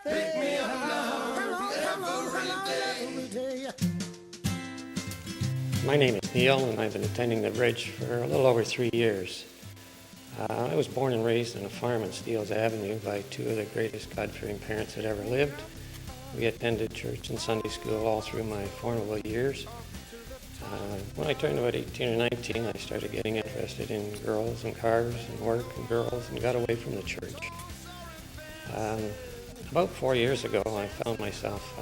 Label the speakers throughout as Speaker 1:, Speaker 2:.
Speaker 1: Pick me up now, every day.
Speaker 2: My name is Neil, and I've been attending the Bridge for a little over 3 years. I was born and raised on a farm on Steeles Avenue by two of the greatest God-fearing parents that ever lived. We attended church and Sunday school all through my formidable years. When I turned about 18 or 19, I started getting interested in girls and cars and work and girls and got away from the church. About 4 years ago, I found myself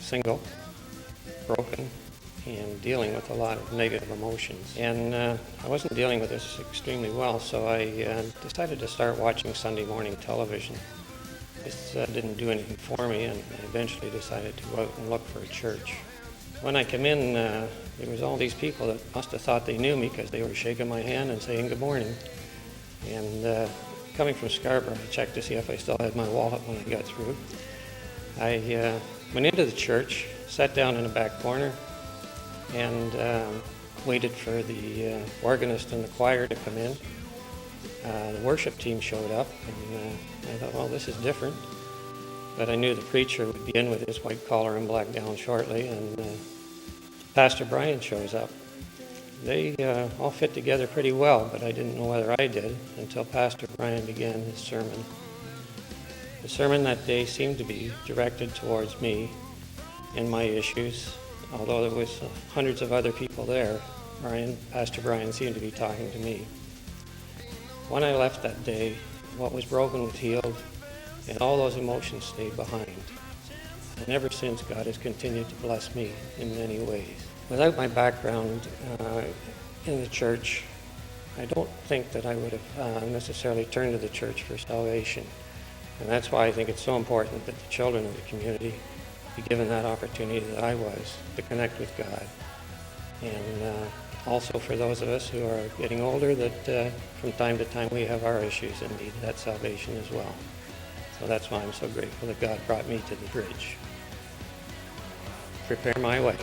Speaker 2: single, broken, and dealing with a lot of negative emotions. And I wasn't dealing with this extremely well, so I decided to start watching Sunday morning television. This didn't do anything for me, and I eventually decided to go out and look for a church. When I came in, there was all these people that must have thought they knew me because they were shaking my hand and saying good morning. And coming from Scarborough, I checked to see if I still had my wallet when I got through. I went into the church, sat down in the back corner, and waited for the organist and the choir to come in. The worship team showed up, and I thought, well, this is different. But I knew the preacher would be in with his white collar and black gown shortly, and Pastor Brian shows up. They all fit together pretty well, but I didn't know whether I did until Pastor Brian began his sermon. The sermon that day seemed to be directed towards me and my issues. Although there was hundreds of other people there, Pastor Brian seemed to be talking to me. When I left that day, what was broken was healed, and all those emotions stayed behind. And ever since, God has continued to bless me in many ways. Without my background in the church, I don't think that I would have necessarily turned to the church for salvation. And that's why I think it's so important that the children of the community be given that opportunity that I was to connect with God. And also for those of us who are getting older, that from time to time we have our issues and need that salvation as well. So that's why I'm so grateful that God brought me to the Bridge. Prepare my way.